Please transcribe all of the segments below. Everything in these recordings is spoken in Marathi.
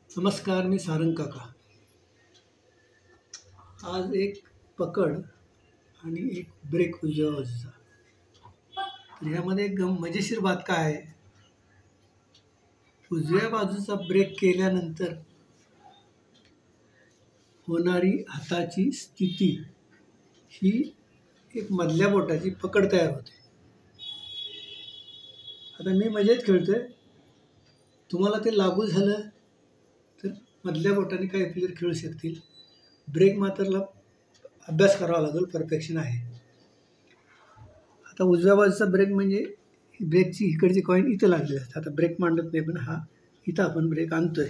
नमस्कार, मी सारंग काका. आज एक पकड आणि एक ब्रेक उजव्या बाजूचा. तर ह्यामध्ये एक मजेशीर बात काय आहे, उजव्या बाजूचा ब्रेक केल्यानंतर होणारी हाताची स्थिती ही एक मधल्या बोटाची पकड तयार होते. आता मी मजेत खेळतोय, तुम्हाला ते लागू झालं तर मधल्या बोटाने काही प्लेयर खेळू शकतील. ब्रेक मात्रला अभ्यास करावा लागेल, परफेक्शन आहे. आता उजव्या बाजूचा ब्रेक म्हणजे ब्रेकची इकडची कॉईन इथं लागली असते. आता ब्रेक मांडत नाही, पण हा इथं आपण ब्रेक आणतोय.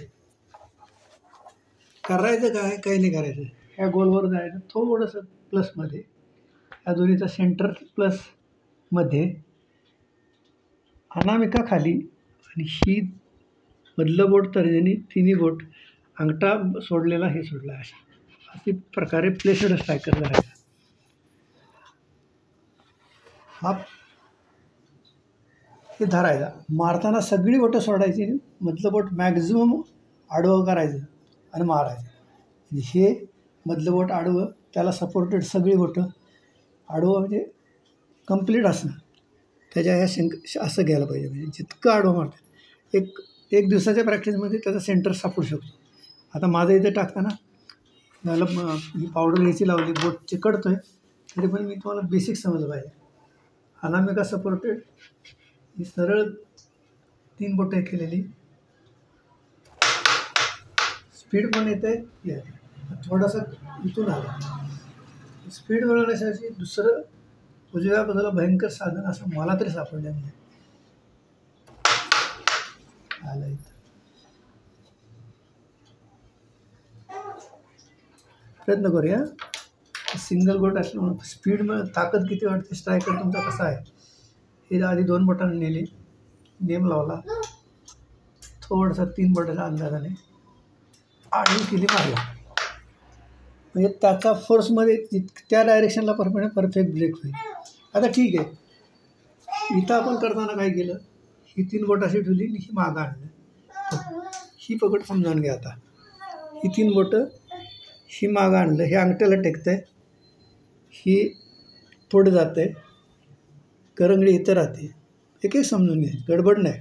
करायचं काय, काही नाही करायचं. ह्या गोलवर जायचं थोडंसं प्लसमध्ये, ह्या दोन्हीचा सेंटर प्लसमध्ये, अनामिका खाली आणि ही मधलं बोट तर्जनी, तिन्ही बोट, अंगठा सोडलेला हे सोडला, अशा प्रकारे प्लेसेड स्ट्रायकर करायचा. हा हे धरायचा, मारताना सगळी बोटं सोडायची, मधलं बोट मॅक्झिमम आडवं करायचं आणि मारायचं. म्हणजे हे मधलं बोट आडवं, त्याला सपोर्टेड सगळी बोटं आडवं, म्हणजे कंप्लीट असणं. त्याच्या ह्या असं घ्यायला पाहिजे. म्हणजे जितकं आडवं मारतात, एक दिवसाच्या प्रॅक्टिसमध्ये त्याचा सेंटर सापडू शकतो. आता माझं इथे टाकताना मला ही पावडर ह्याची लावली, बोट चिकटतोय, तरी पण मी तुम्हाला बेसिक समजलं पाहिजे. अनामिका सपोर्टेड, ही सरळ 3 बोटं केलेली, स्पीड पण येते. थोडासा इथून आला, स्पीड मिळवण्यासाठी दुसरं उजव्या बाजूला भयंकर साधन असं मला तरी सापडलं नाही. आलं इथं, प्रयत्न करूया. सिंगल बोट असल्यामुळे स्पीड ताकद किती वाटते, स्ट्रायकर तुमचा कसा आहे हे आधी 2 बोटांनी नेली, नेम लावला, थोडासा 3 बोटाच्या अंदाजाने आडवी केली, मारला. म्हणजे त्याचा फोर्समध्ये त्या डायरेक्शनला परफेक्ट ब्रेक होईल. आता ठीक आहे, इथं आपण करताना काय केलं, ही 3 बोट अशी ठेवली आणि ही मागं आणलं. ही पकड समजावून घ्या. आता ही 3 बोटं ही मागं आणलं, हे अंगठ्याला टेकतं आहे, ही पुढं जातं आहे, करंगळी इथं राहते. एक समजून घ्या, गडबड नाही.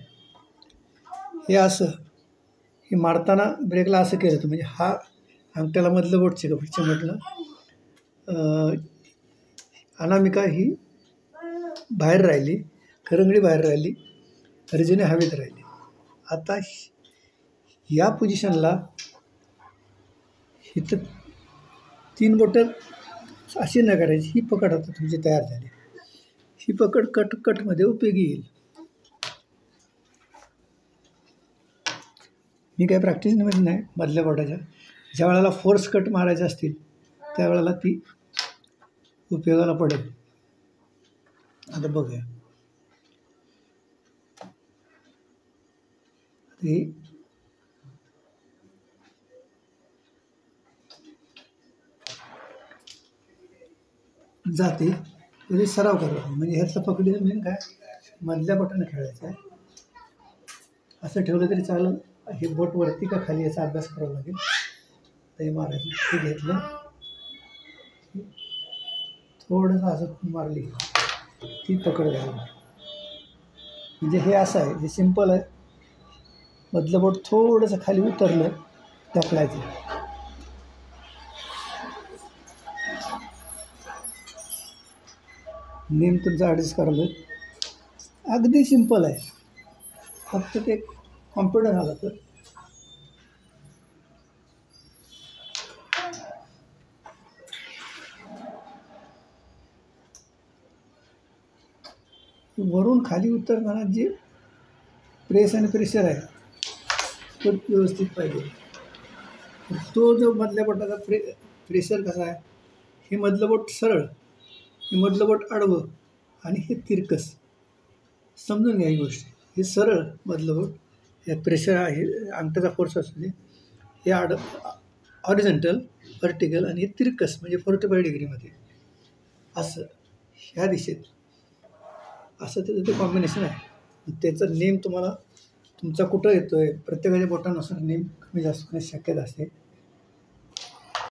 हे असं, हे मारताना ब्रेकला असं केलं होतं, म्हणजे हा अंगठ्याला मधलं बोट चिमटलं, अनामिका ही बाहेर राहिली, करंगळी बाहेर राहिली, तर्जनी हवेत राहिली. आता या पोझिशनला इथं 3 बोटं अशी नाही करायची. ही पकड आता तुमची तयार झाली, ही पकड कटमध्ये उपयोगी येईल. मी काही प्रॅक्टिसमध्ये नाही मधल्या बोटाच्या, ज्या वेळेला फोर्स कट मारायचे असतील त्यावेळेला ती उपयोगाला पडेल. आता बघूया, ही जाते, तरी सराव करावा. म्हणजे ह्याचं पकडीचं मेन काय, मधल्या बोटाने खेळायचं आहे. असं ठेवलं तरी चालेल, हे बोट वरती का खाली याचा अभ्यास करावा लागेल. ते मारायचं, ते घेतलं, थोडंसं असं मारली, ती पकड घ्यावी. म्हणजे हे असं आहे, हे सिम्पल आहे. मधलं बोट थोडंसं खाली उतरलं, ढकलायचं. नेम तुमचा ॲडजस्ट करायला अगदी सिम्पल आहे. फक्त ते कॉन्फिडन्स आला तर वरून खाली उतरताना जे प्रेस आणि प्रेशर आहे तो व्यवस्थित पाहिजे. तो जो मधल्या बोटाचा प्रेशर कसा आहे, हे मधलं बोट सरळ, हे मधलं बोट आडवं आणि हे तिरकस. समजून घ्या ही गोष्ट. हे सरळ मधलं बोट, हे प्रेशर आहे, अंगठ्याचा फोर्स असू दे, हे हॉरिझॉन्टल, व्हर्टिकल, आणि हे तिरकस म्हणजे 45 डिग्रीमध्ये असं ह्या दिशेत, असं त्याचं ते कॉम्बिनेशन आहे. त्याचं नेम तुम्हाला तुमचा कुठं येतोय प्रत्येकाच्या बोटानुसार नेम कमी जास्त होण्याची शक्यता असते.